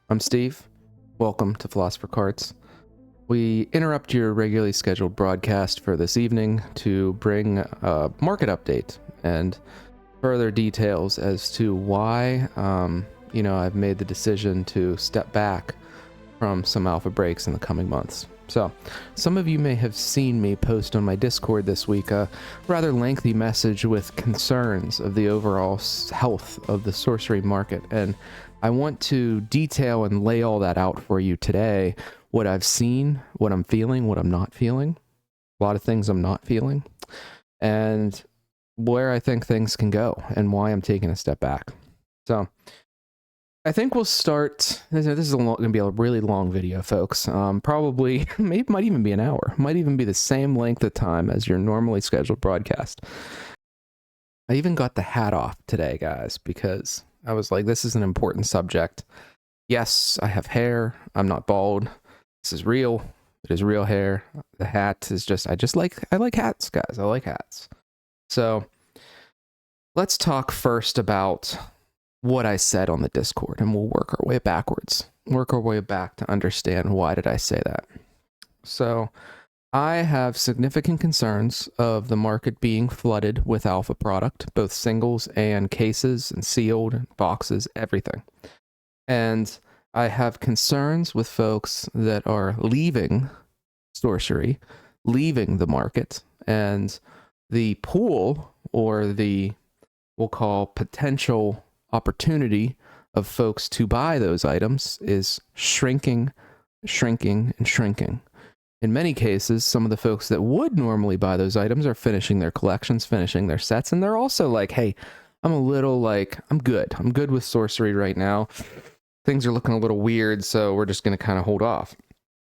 I'm Steve. Welcome to Philosopher Cards. We interrupt your regularly scheduled broadcast for this evening to bring a market update and further details as to why, I've made the decision to step back from some alpha breaks in the coming months. So, some of you may have seen me post on my Discord this week a rather lengthy message with concerns of the overall health of the sorcery market, and I want to detail and lay all that out for you today. What I've seen, what I'm feeling, what I'm not feeling, a lot of things I'm not feeling, and where I think things can go and why I'm taking a step back. So, I think we'll start. This is going to be a really long video, folks. Probably, maybe might even be an hour. Might even be the same length of time as your normally scheduled broadcast. I even got the hat off today, guys, because I was like, this is an important subject. Yes, I have hair. I'm not bald. This is real. It is real hair. The hat is just, I like hats, guys. I like hats. So let's talk first about what I said on the Discord, and we'll work our way backwards. Work our way back to understand why did I say that. So I have significant concerns of the market being flooded with alpha product, both singles and cases and sealed boxes, everything. And I have concerns with folks that are leaving sorcery, leaving the market, and the pool, or the, we'll call potential opportunity of folks to buy those items, is shrinking. In many cases, some of the folks that would normally buy those items are finishing their collections, finishing their sets, and they're also like, hey, I'm good with sorcery right now. Things are looking a little weird, so we're just going to kind of hold off.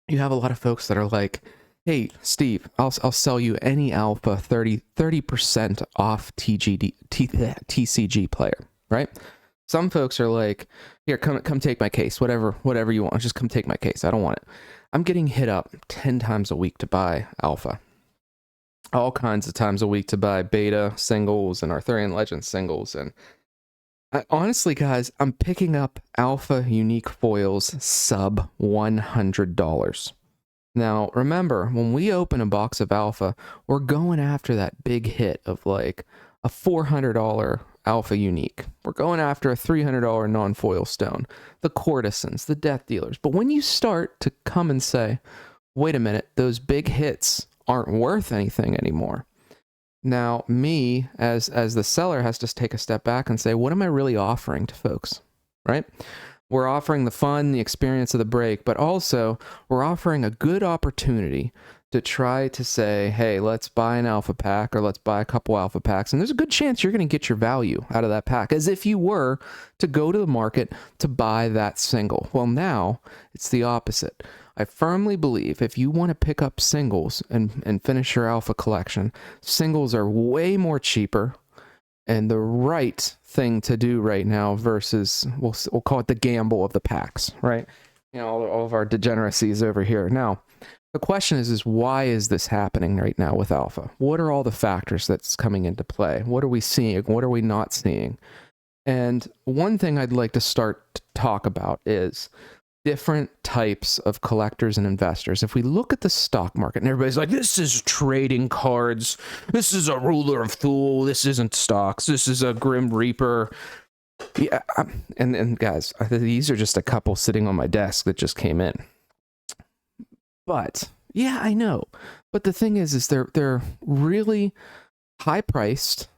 You have a lot of folks that are like, hey, Steve, I'll sell you any alpha 30% off TCG player, right? Some folks are like, here, come take my case, whatever you want, just come take my case. I don't want it. I'm getting hit up 10 times a week to buy alpha. All kinds of times a week to buy beta singles and Arthurian Legends singles. And honestly, guys, I'm picking up alpha unique foils sub $100. Now, remember, when we open a box of alpha, we're going after that big hit of like a $400 alpha unique. We're going after a $300 non-foil stone, the courtesans, the death dealers. But when you start to come and say, wait a minute, those big hits aren't worth anything anymore. Now, me, as the seller, has to take a step back and say, what am I really offering to folks, right? We're offering the fun, the experience of the break, but also we're offering a good opportunity to try to say, hey, let's buy an alpha pack, or let's buy a couple alpha packs, and there's a good chance you're going to get your value out of that pack, as if you were to go to the market to buy that single. Well, now it's the opposite. I firmly believe if you want to pick up singles and finish your alpha collection, singles are way more cheaper and the right thing to do right now versus, we'll call it the gamble of the packs, right? You know, all of our degeneracies over here. Now, the question is why is this happening right now with alpha? What are all the factors that's coming into play? What are we seeing? What are we not seeing? And one thing I'd like to start to talk about is different types of collectors and investors. If we look at the stock market, and everybody's like, this is trading cards, this is a ruler of Thule, this isn't stocks, this is a Grim Reaper. Yeah, and guys, these are just a couple sitting on my desk that just came in. But yeah, I know. But the thing is they're really high-priced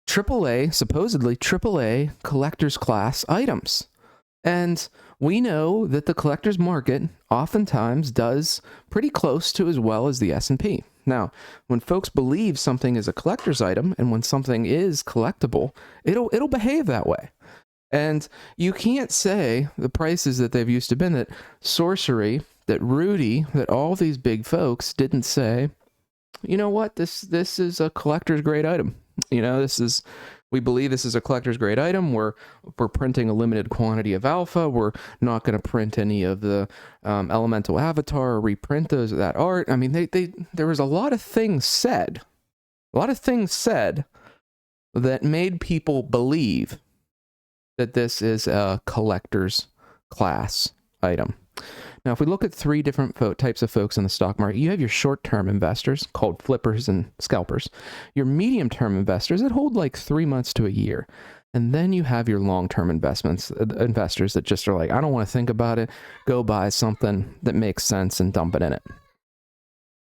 supposedly AAA collector's class items. And we know that the collector's market oftentimes does pretty close to as well as the S&P. Now, when folks believe something is a collector's item and when something is collectible, it'll behave that way. And you can't say the prices that they've used to been, that sorcery, that Rudy, that all these big folks didn't say, you know what, this is a collector's grade item. You know, we believe this is a collector's grade item. We're printing a limited quantity of alpha. We're not going to print any of the elemental avatar or reprint that art. I mean, there was a lot of things said that made people believe that this is a collector's class item. Now, if we look at three different types of folks in the stock market, you have your short-term investors called flippers and scalpers, your medium-term investors that hold like 3 months to a year, and then you have your long-term investors that just are like, I don't want to think about it, go buy something that makes sense and dump it in it.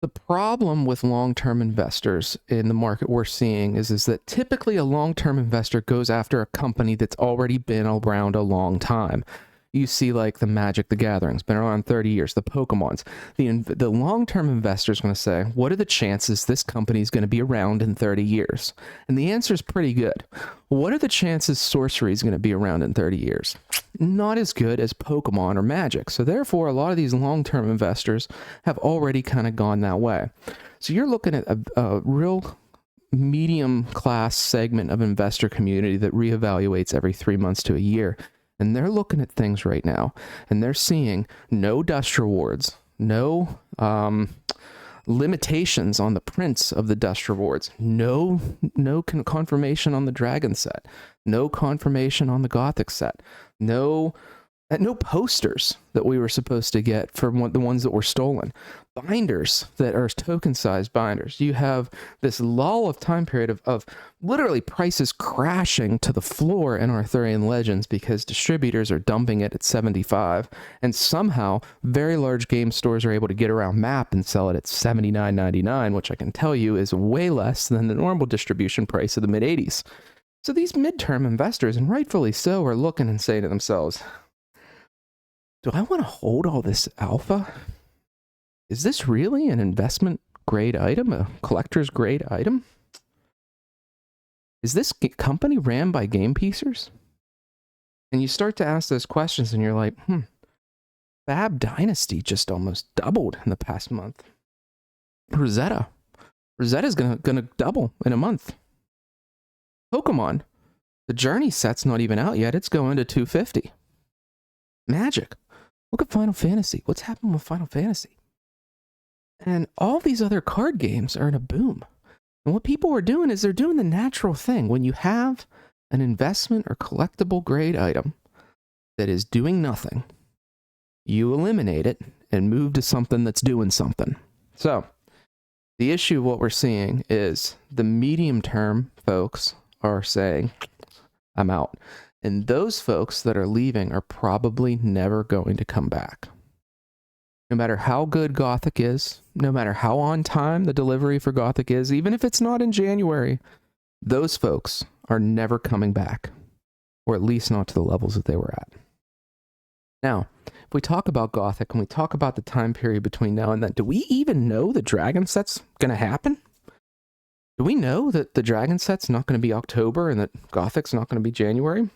The problem with long-term investors in the market we're seeing is that typically a long-term investor goes after a company that's already been around a long time. You see like the Magic the Gathering's been around 30 years, the Pokemons. The long-term investor is going to say, what are the chances this company is going to be around in 30 years? And the answer is pretty good. What are the chances Sorcery is going to be around in 30 years? Not as good as Pokemon or Magic. So therefore, a lot of these long-term investors have already kind of gone that way. So you're looking at a real medium class segment of investor community that reevaluates every 3 months to a year. And they're looking at things right now, and they're seeing no dust rewards, no limitations on the prints of the dust rewards, no confirmation on the Dragon set, no confirmation on the Gothic set, no posters that we were supposed to get from the ones that were stolen, binders that are token-sized binders. You have this lull of time period of literally prices crashing to the floor in Arthurian Legends because distributors are dumping it at 75, and somehow very large game stores are able to get around MAP and sell it at $79.99, which I can tell you is way less than the normal distribution price of the mid-80s. So these midterm investors, and rightfully so, are looking and saying to themselves, do I want to hold all this alpha? Is this really an investment grade item, a collector's grade item? Is this company ran by game piecers? And you start to ask those questions and you're like, Fab Dynasty just almost doubled in the past month. Rosetta's gonna double in a month. Pokemon, the Journey set's not even out yet. It's going to 250. Magic. Look at Final Fantasy. What's happened with Final Fantasy? And all these other card games are in a boom. And what people are doing is they're doing the natural thing. When you have an investment or collectible grade item that is doing nothing, you eliminate it and move to something that's doing something. So the issue of what we're seeing is the medium term folks are saying, I'm out. And those folks that are leaving are probably never going to come back. No matter how good Gothic is, no matter how on time the delivery for Gothic is, even if it's not in January, those folks are never coming back, or at least not to the levels that they were at. Now, if we talk about Gothic and we talk about the time period between now and then, do we even know the Dragon set's going to happen? Do we know that the Dragon set's not going to be October and that Gothic's not going to be January?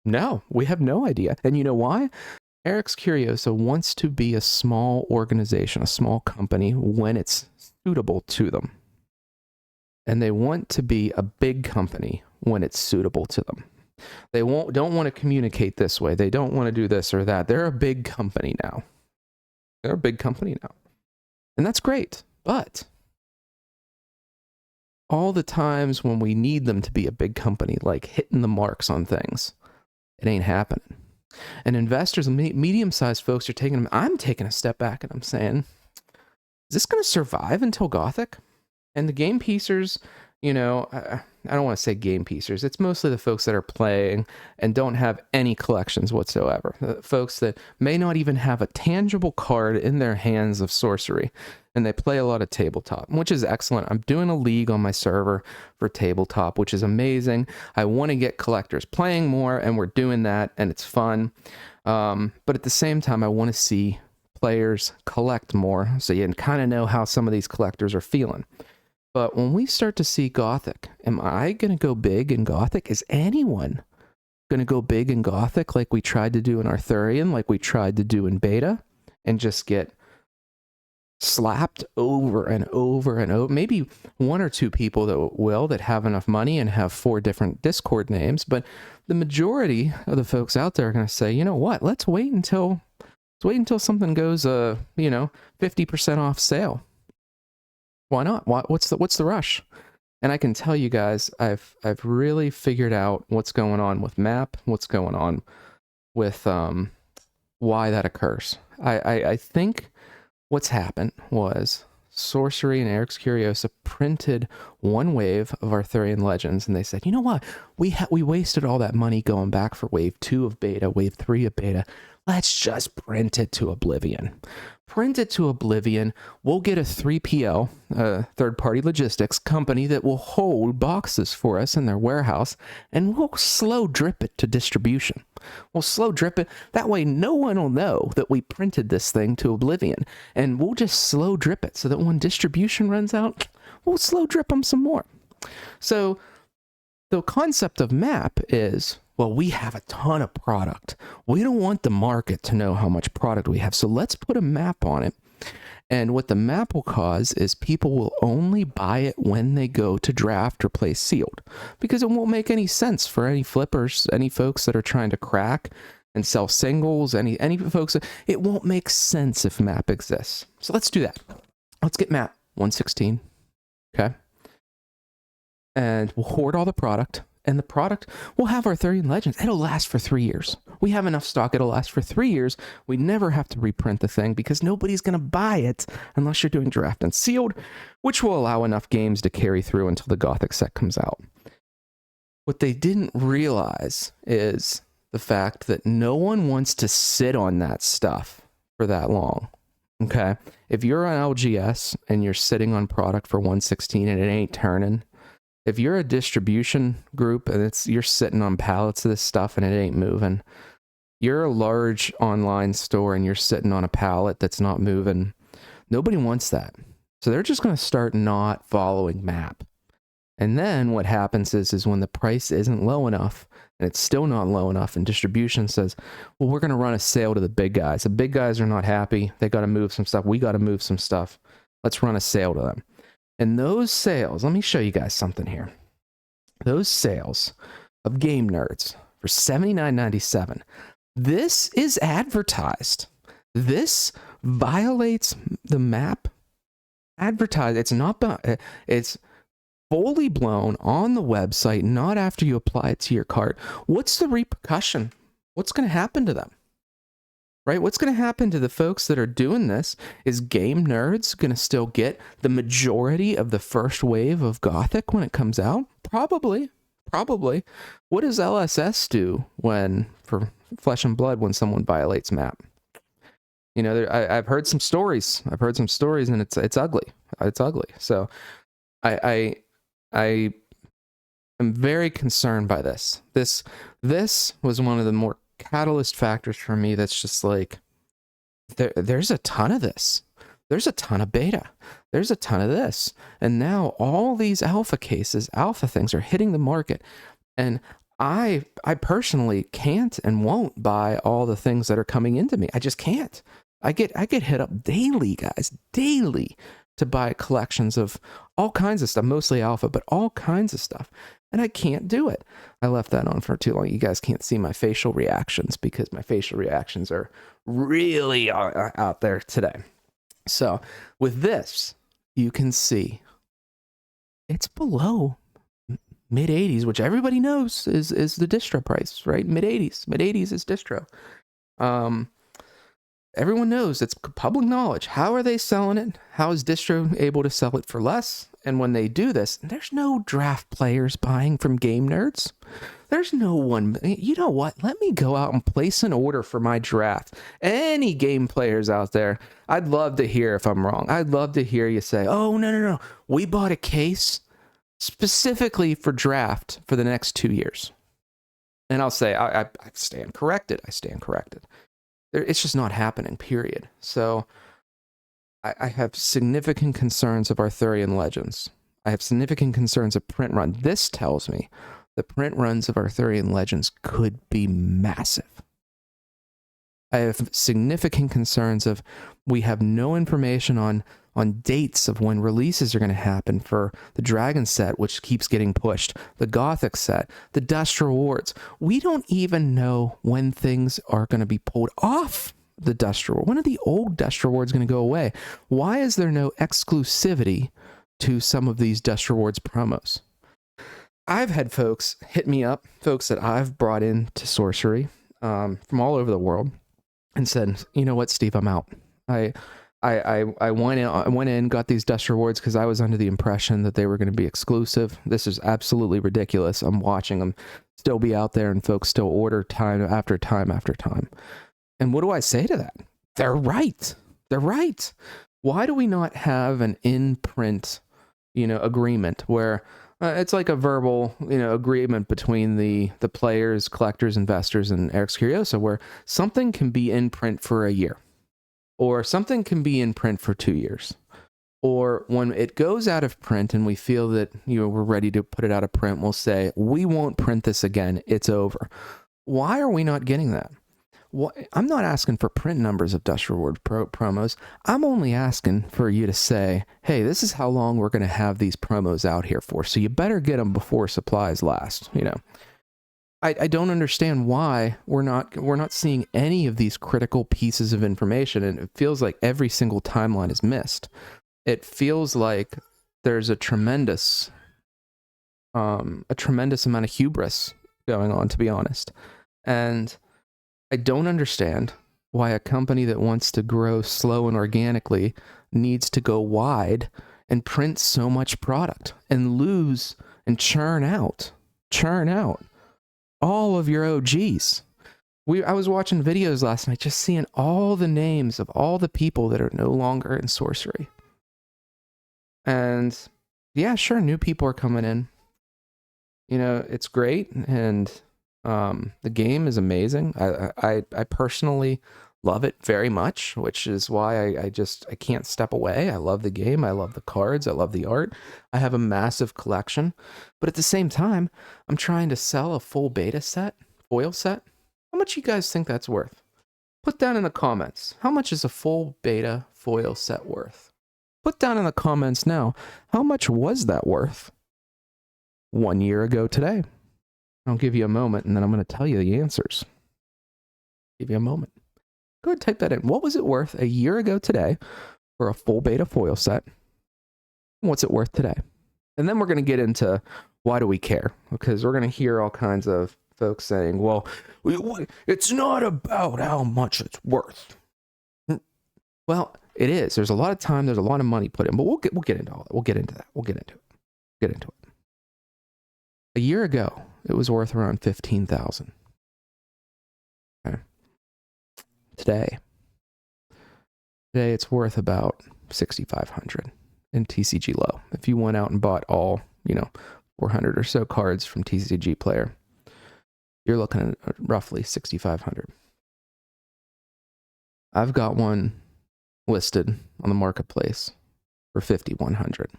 No, we have no idea. And you know why? Eric's Curioso wants to be a small organization, a small company when it's suitable to them. And they want to be a big company when it's suitable to them. They don't want to communicate this way. They don't want to do this or that. They're a big company now. They're a big company now. And that's great. But all the times when we need them to be a big company, like hitting the marks on things, it ain't happening. And investors, medium-sized folks are I'm taking a step back and I'm saying, is this going to survive until Gothic? And the game piecers, I don't want to say game piecers. It's mostly the folks that are playing and don't have any collections whatsoever. The folks that may not even have a tangible card in their hands of Sorcery. And they play a lot of tabletop, which is excellent. I'm doing a league on my server for tabletop, which is amazing. I want to get collectors playing more, and we're doing that, and it's fun. But at the same time, I want to see players collect more, so you can kind of know how some of these collectors are feeling. But when we start to see Gothic, am I going to go big in Gothic? Is anyone going to go big in Gothic like we tried to do in Arthurian, like we tried to do in Beta, and just get slapped over and over and over? Maybe one or two people that have enough money and have 4 different Discord names, but the majority of the folks out there are going to say, you know what, let's wait until something goes 50% off sale. Why not? What's the rush? And I can tell you guys, I've really figured out what's going on with MAP, what's going on with why that occurs. I think what's happened was Sorcery and Eric's Curiosa printed one wave of Arthurian Legends, and they said, you know what? We wasted all that money going back for wave 2 of beta, wave 3 of beta. Let's just print it to oblivion. Print it to oblivion. We'll get a 3PL, third-party logistics company that will hold boxes for us in their warehouse, and we'll slow drip it to distribution. We'll slow drip it. That way no one will know that we printed this thing to oblivion, and we'll just slow drip it so that when distribution runs out, we'll slow drip them some more. So the concept of map is, well, we have a ton of product. We don't want the market to know how much product we have, so let's put a map on it. And what the map will cause is people will only buy it when they go to draft or play sealed, because it won't make any sense for any flippers, any folks that are trying to crack and sell singles, any folks. It won't make sense if map exists. So let's do that. Let's get map 116, okay? And we'll hoard all the product. And the product will have Arthurian Legends. It'll last for 3 years. We have enough stock. It'll last for 3 years. We never have to reprint the thing because nobody's going to buy it unless you're doing draft and sealed, which will allow enough games to carry through until the Gothic set comes out. What they didn't realize is the fact that no one wants to sit on that stuff for that long. Okay? If you're on LGS and you're sitting on product for 116 and it ain't turning, if you're a distribution group and you're sitting on pallets of this stuff and it ain't moving, you're a large online store and you're sitting on a pallet that's not moving, nobody wants that. So they're just going to start not following map. And then what happens is when the price isn't low enough and it's still not low enough and distribution says, well, we're going to run a sale to the big guys. The big guys are not happy. They got to move some stuff. We got to move some stuff. Let's run a sale to them. And those sales, let me show you guys something here. Those sales of Game Nerds for $79.97. This is advertised. This violates the map. Advertised. It's not. It's fully blown on the website, not after you apply it to your cart. What's the repercussion? What's going to happen to them? Right? What's going to happen to the folks that are doing this? Is Game Nerds going to still get the majority of the first wave of Gothic when it comes out? Probably. What does LSS do for Flesh and Blood when someone violates map? You know, I've heard some stories. And it's ugly. It's ugly. So I am very concerned by this. This was one of the more catalyst factors for me that's just like, there's a ton of this. There's a ton of beta. There's a ton of this. And now all these alpha things are hitting the market. And I personally can't and won't buy all the things that are coming into me. I just can't. I get hit up daily, guys, daily, to buy collections of all kinds of stuff, mostly alpha, but all kinds of stuff. And I can't do it. I left that on for too long. You guys can't see my facial reactions because my facial reactions are really out there today. So with this, you can see it's below mid 80s, which everybody knows is the distro price, right? Mid 80s is distro. Everyone knows, it's public knowledge. How are they selling it? How is distro able to sell it for less? And when they do this, there's no draft players buying from Game Nerds. There's no one. You know what? Let me go out and place an order for my draft. Any game players out there, I'd love to hear if I'm wrong. I'd love to hear you say, oh, no. We bought a case specifically for draft for the next 2 years. And I'll say, I stand corrected. It's just not happening, period. So I have significant concerns of Arthurian Legends. I have significant concerns of print run. This tells me the print runs of Arthurian Legends could be massive. I have significant concerns of we have no information on dates of when releases are going to happen for the Dragon set, which keeps getting pushed, the Gothic set, the Dust Rewards. We don't even know when things are going to be pulled off the Dust Reward. When are the old Dust Rewards going to go away? Why is there no exclusivity to some of these Dust Rewards promos? I've had folks hit me up, folks that I've brought into Sorcery from all over the world, and said, you know what, Steve, I'm out. I went in, got these dust rewards because I was under the impression that they were going to be exclusive. This is absolutely ridiculous. I'm watching them still be out there and folks still order time after time after time. And what do I say to that? They're right. They're right. Why do we not have an in-print, agreement where it's like a verbal, agreement between the players, collectors, investors, and Eric's Curiosa, where something can be in print for a year, or something can be in print for 2 years, or when it goes out of print and we feel that we're ready to put it out of print, we'll say we won't print this again. It's over. Why are we not getting that? Well, I'm not asking for print numbers of Dust Reward promos. I'm only asking for you to say, hey, this is how long we're going to have these promos out here for. So you better get them before supplies last. I don't understand why we're not seeing any of these critical pieces of information, and it feels like every single timeline is missed. It feels like there's a tremendous amount of hubris going on, to be honest. And I don't understand why a company that wants to grow slow and organically needs to go wide and print so much product and lose and churn out all of your OGs. I was watching videos last night just seeing all the names of all the people that are no longer in Sorcery. And yeah, sure, new people are coming in. It's great, and the game is amazing. I personally love it very much, which is why I can't step away. I love the game. I love the cards. I love the art. I have a massive collection, but at the same time, I'm trying to sell a full beta set, foil set. How much you guys think that's worth? Put down in the comments. How much is a full beta foil set worth? Put down in the comments now. How much was that worth 1 year ago today? I'll give you a moment, and then I'm going to tell you the answers. Give you a moment. Go ahead, type that in. What was it worth a year ago today for a full beta foil set? What's it worth today? And then we're going to get into why do we care? Because we're going to hear all kinds of folks saying, well, it's not about how much it's worth. Well, it is. There's a lot of time. There's a lot of money put in, but we'll get into all that. We'll get into that. We'll get into it. Get into it. A year ago, it was worth around 15,000. Okay. Today it's worth about 6,500 in TCG low. If you went out and bought all, 400 or so cards from TCG Player, you're looking at roughly 6,500. I've got one listed on the marketplace for 5,100.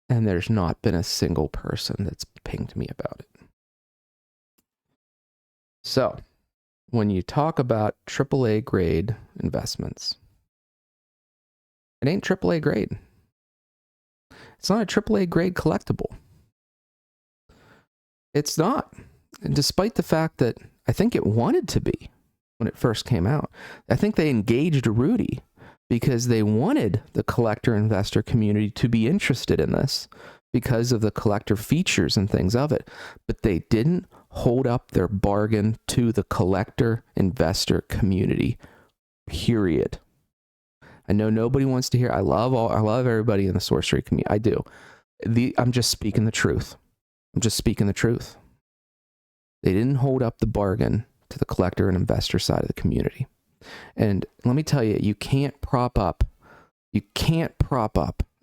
And there's not been a single person that's pinged me about it. So, when you talk about AAA grade investments, it ain't AAA grade. It's not a AAA grade collectible. It's not. And despite the fact that I think it wanted to be when it first came out. I think they engaged Rudy because they wanted the collector investor community to be interested in this because of the collector features and things of it. But they didn't hold up their bargain to the collector investor community, period. I know nobody wants to hear. I love everybody in the sorcery community. I do. I'm just speaking the truth. They didn't hold up the bargain to the collector and investor side of the community. And let me tell you, you can't prop up a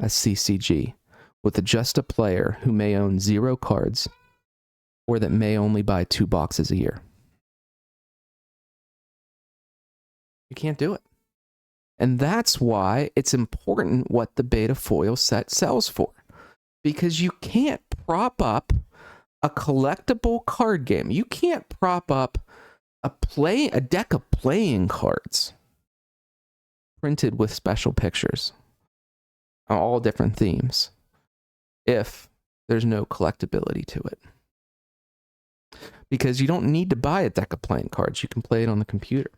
CCG with just a player who may own 0 cards or that may only buy 2 boxes a year. You can't do it. And that's why it's important what the beta foil set sells for. Because you can't prop up a collectible card game. You can't prop up a deck of playing cards printed with special pictures on all different themes if there's no collectability to it. Because you don't need to buy a deck of playing cards. You can play it on the computer.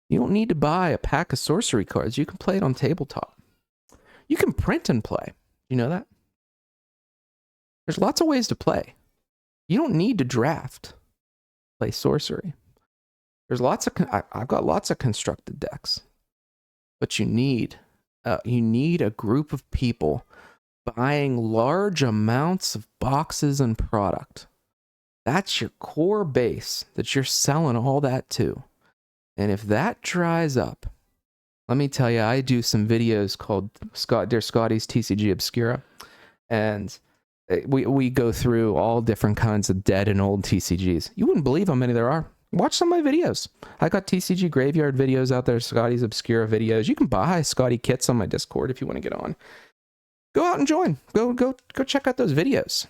You don't need to buy a pack of sorcery cards. You can play it on tabletop. You can print and play. You know that? There's lots of ways to play. You don't need to draft. Play sorcery. There's lots of I've got lots of constructed decks, but you need a group of people buying large amounts of boxes and product. That's your core base that you're selling all that to. And if that dries up, let me tell you, I do some videos called Dear Scotty's TCG Obscura, and we go through all different kinds of dead and old TCGs. You wouldn't believe how many there are. Watch some of my videos. I got TCG Graveyard videos out there, Scotty's Obscura videos. You can buy Scotty kits on my Discord if you want to get on. Go out and join. Go check out those videos.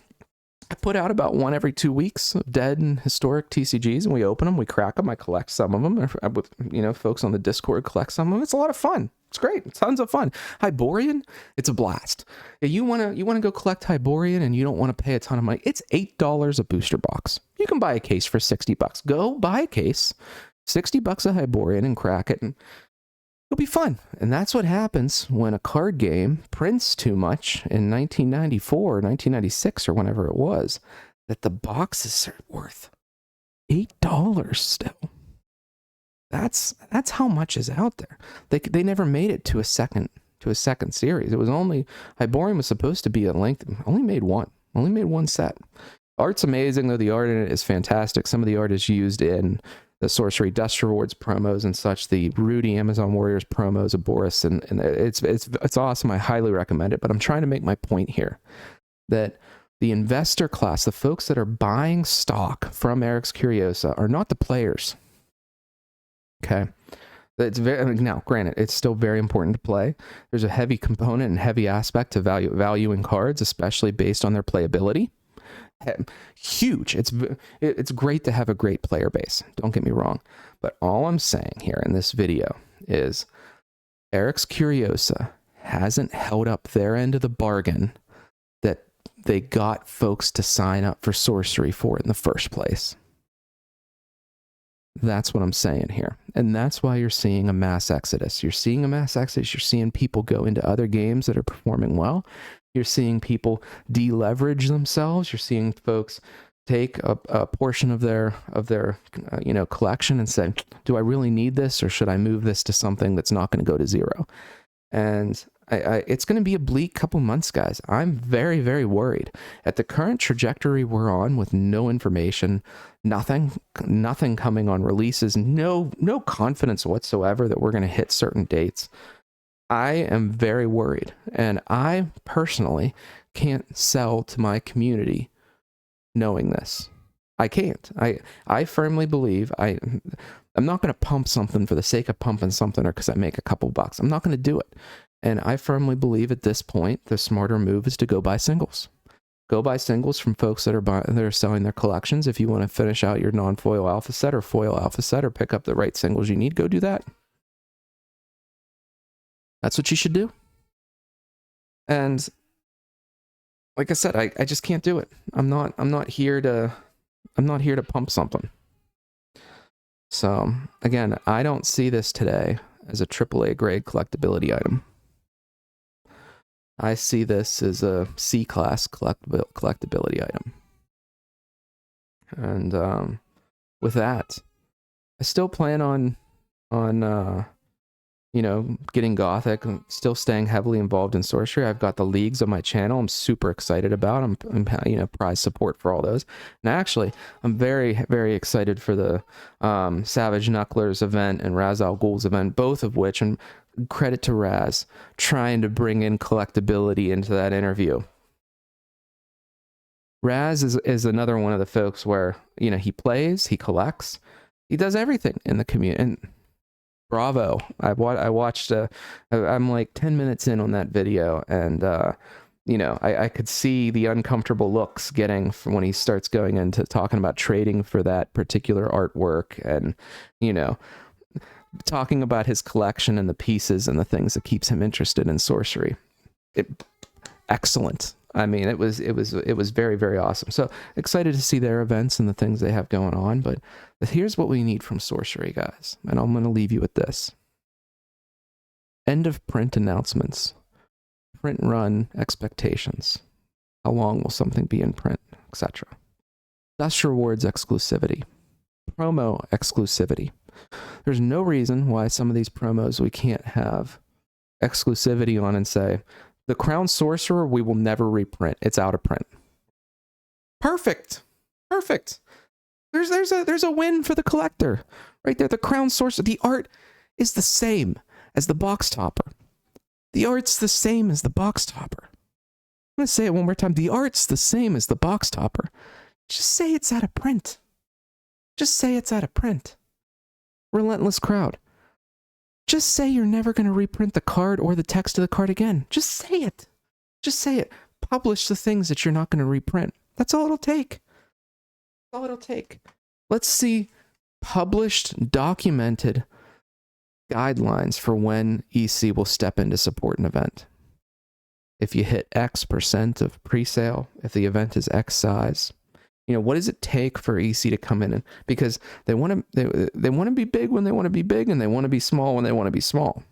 I put out about one every 2 weeks of dead and historic TCGs, and we open them, we crack them, I collect some of them. With folks on the Discord collect some of them. It's a lot of fun. It's great. It's tons of fun. Hyborian, it's a blast. If you wanna go collect Hyborian and you don't want to pay a ton of money, it's $8 a booster box. You can buy a case for $60. Go buy a case, $60 a Hyborian, and crack it, and it'll be fun. And that's what happens when a card game prints too much in 1994 or 1996 or whenever it was, that the boxes are worth $8 still. That's how much is out there. They never made it to a second series. It was only Hyborian was supposed to be a length. Only made one set. Art's amazing though. The art in it is fantastic. Some of the art is used in the Sorcery Dust Rewards promos and such, the Rudy Amazon Warriors promos of Boris, and it's awesome. I highly recommend it. But I'm trying to make my point here that the investor class, the folks that are buying stock from Eric's Curiosa, are not the players. Okay. It's now, granted, it's still very important to play. There's a heavy component and heavy aspect to valuing cards, especially based on their playability. Huge. It's great to have a great player base. Don't get me wrong. But all I'm saying here in this video is Eric's Curiosa hasn't held up their end of the bargain that they got folks to sign up for Sorcery for in the first place. That's what I'm saying here. And that's why you're seeing a mass exodus. You're seeing a mass exodus. You're seeing people go into other games that are performing well. You're seeing people deleverage themselves. You're seeing folks take a portion of their collection and say, do I really need this, or should I move this to something that's not going to go to zero? And it's going to be a bleak couple months, guys. I'm very, very worried. At the current trajectory we're on, with no information, nothing coming on releases, no confidence whatsoever that we're going to hit certain dates, I am very worried. And I personally can't sell to my community knowing this. I can't. I firmly believe I'm not going to pump something for the sake of pumping something or because I make a couple bucks. I'm not going to do it. And I firmly believe at this point, the smarter move is to go buy singles. Go buy singles from folks that are selling their collections. If you want to finish out your non-foil alpha set or foil alpha set or pick up the right singles you need, go do that. That's what you should do. And like I said, I just can't do it. I'm not here to pump something. So again, I don't see this today as a AAA grade collectability item. I see this as a C-class collectability item. And with that, I still plan on getting Gothic. I'm still staying heavily involved in Sorcery. I've got the leagues on my channel I'm super excited about. I'm prize support for all those. And actually, I'm very, very excited for the Savage Knucklers event and Raz Al Ghul's event, both of which, and credit to Raz, trying to bring in collectability into that interview. Raz is another one of the folks where, he plays, he collects, he does everything in the community. And bravo. I watched, I'm like 10 minutes in on that video, and, I could see the uncomfortable looks getting from when he starts going into talking about trading for that particular artwork and, talking about his collection and the pieces and the things that keeps him interested in Sorcery. Excellent. I mean, it was very, very awesome. So excited to see their events and the things they have going on. But here's what we need from Sorcery, guys. And I'm going to leave you with this. End of print announcements. Print run expectations. How long will something be in print, etc. Dust rewards exclusivity. Promo exclusivity. There's no reason why some of these promos we can't have exclusivity on and say, the Crown Sorcerer, we will never reprint. It's out of print. Perfect. Perfect. There's a win for the collector right there. The Crown Sorcerer, the art is the same as the box topper. The art's the same as the box topper. I'm going to say it one more time. The art's the same as the box topper. Just say it's out of print. Just say it's out of print. Relentless crowd. Just say you're never going to reprint the card or the text of the card again. Just say it. Just say it. Publish the things that you're not going to reprint. That's all it'll take. That's all it'll take. Let's see published, documented guidelines for when EC will step in to support an event. If you hit X% of pre-sale, if the event is X size, what does it take for EC to come in? Because they want to be big when they want to be big, and they want to be small when they want to be small.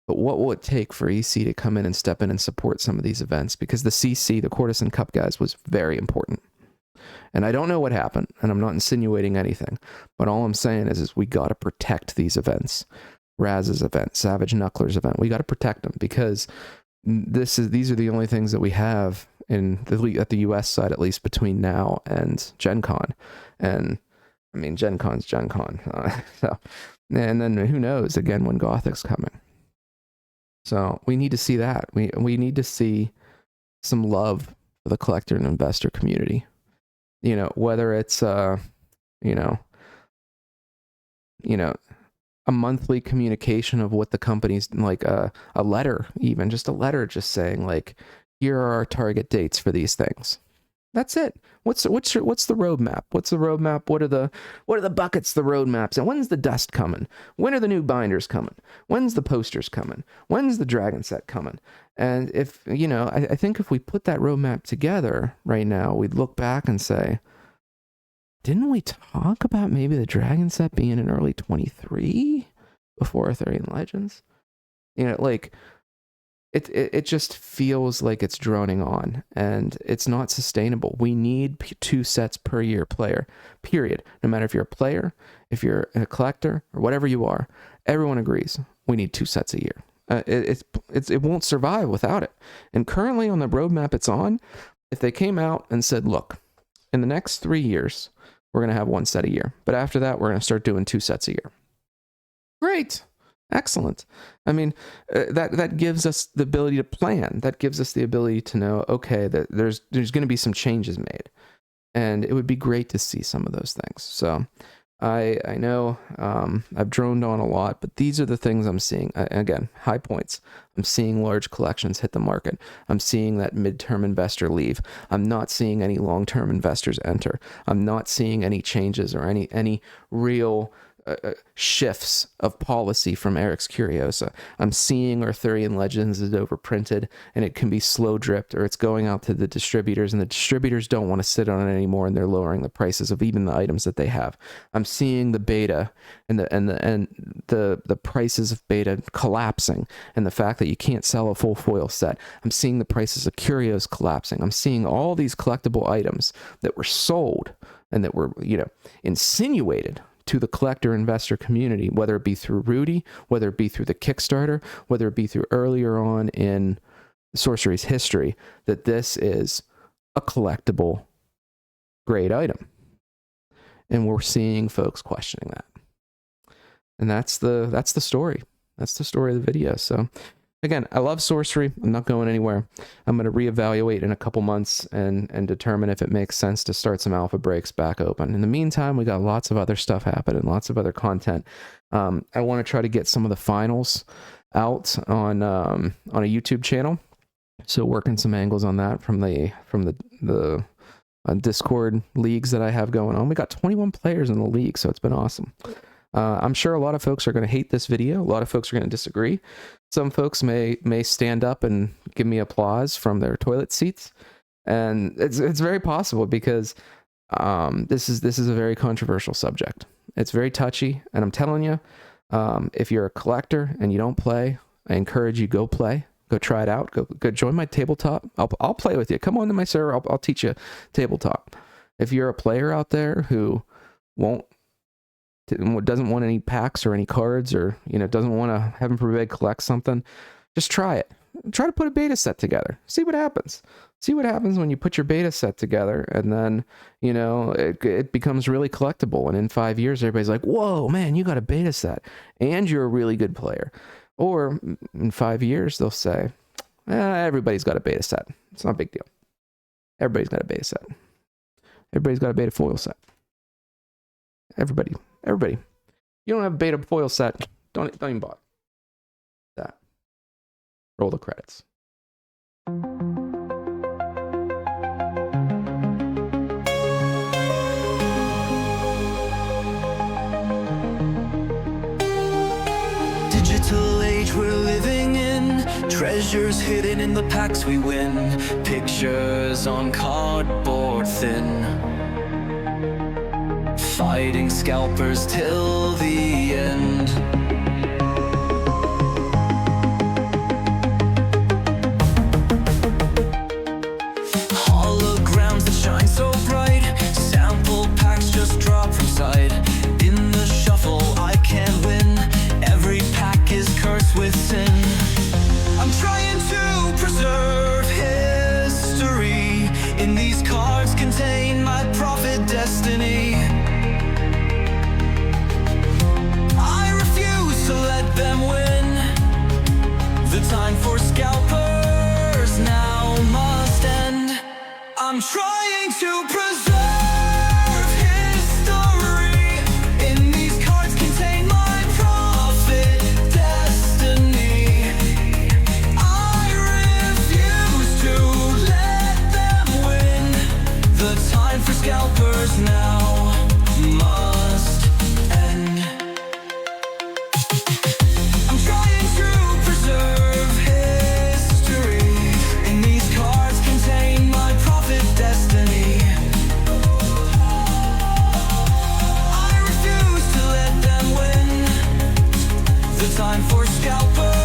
But what will it take for EC to come in and step in and support some of these events? Because the CC, the Courtesan Cup guys, was very important. And I don't know what happened, and I'm not insinuating anything, but all I'm saying is we got to protect these events. Raz's event, Savage Knuckler's event. We got to protect them, because these are the only things that we have at the US side, at least between now and Gen Con. And I mean, Gen Con's Gen Con. And then who knows again when Gothic's coming. So we need to see that. We need to see some love for the collector and investor community. Whether it's a monthly communication of what the company's like, a letter, even just a letter, just saying like, here are our target dates for these things. That's it. What's the roadmap? What's the roadmap? What are the buckets, the roadmaps? And when's the dust coming? When are the new binders coming? When's the posters coming? When's the dragon set coming? And if, I think if we put that roadmap together right now, we'd look back and say, didn't we talk about maybe the dragon set being in early 23 before Arthurian Legends? It just feels like it's droning on, and it's not sustainable. We need 2 sets per year player, period. No matter if you're a player, if you're a collector, or whatever you are, everyone agrees we need 2 sets a year. It won't survive without it. And currently on the roadmap it's on, if they came out and said, look, in the next 3 years, we're going to have 1 set a year. But after that, we're going to start doing 2 sets a year. Great. Excellent. I mean, that gives us the ability to plan. That gives us the ability to know, okay, that there's going to be some changes made. And it would be great to see some of those things. So I know I've droned on a lot, but these are the things I'm seeing. Again, high points. I'm seeing large collections hit the market. I'm seeing that midterm investor leave. I'm not seeing any long-term investors enter. I'm not seeing any changes or any real shifts of policy from Eric's Curiosa. I'm seeing Arthurian Legends is overprinted and it can be slow dripped, or it's going out to the distributors, and the distributors don't want to sit on it anymore, and they're lowering the prices of even the items that they have. I'm seeing the beta and the prices of beta collapsing, and the fact that you can't sell a full foil set. I'm seeing the prices of curios collapsing. I'm seeing all these collectible items that were sold and that were, insinuated to the collector investor community, whether it be through Rudy, whether it be through the Kickstarter, whether it be through earlier on in Sorcery's history, that this is a collectible grade item. And we're seeing folks questioning that. And that's the story. That's the story of the video. So again, I love Sorcery. I'm not going anywhere. I'm going to reevaluate in a couple months and determine if it makes sense to start some alpha breaks back open. In the meantime, we got lots of other stuff happening, lots of other content. I want to try to get some of the finals out on a YouTube channel. So working some angles on that from the Discord leagues that I have going on. We got 21 players in the league, so it's been awesome. I'm sure a lot of folks are going to hate this video. A lot of folks are going to disagree. Some folks may stand up and give me applause from their toilet seats, and it's very possible, because this is a very controversial subject. It's very touchy, and I'm telling you, if you're a collector and you don't play, I encourage you, go play. Go try it out. Go join my tabletop. I'll play with you. Come on to my server. I'll teach you tabletop. If you're a player out there who won't doesn't want any packs or any cards, or doesn't want to, heaven forbid, collect something, just try it. Try to put a beta set together. See what happens. See what happens when you put your beta set together, and then it becomes really collectible. And in 5 years, everybody's like, "Whoa, man, you got a beta set, and you're a really good player." Or in 5 years, they'll say, "Everybody's got a beta set. It's not a big deal. Everybody's got a beta set. Everybody's got a beta foil set. Everybody. You don't have a beta foil set. Don't even bother." That. Roll the credits. Digital age we're living in, treasures hidden in the packs we win, pictures on cardboard thin, fighting scalpers till the end. Holograms that shine so bright, sample packs just drop from sight. In the shuffle I can't win, every pack is cursed with sin. I'm trying to preserve history, in these cards contain my prophet destiny. I refuse to let them win, the time for scalpers now must end. I'm trying to preserve history, in these cards contain my prophet destiny. I refuse to let them win, the time for scalpers now must end. I'm trying to preserve history, in these cards contain my prophet destiny. I refuse to let them win, the time for scalpers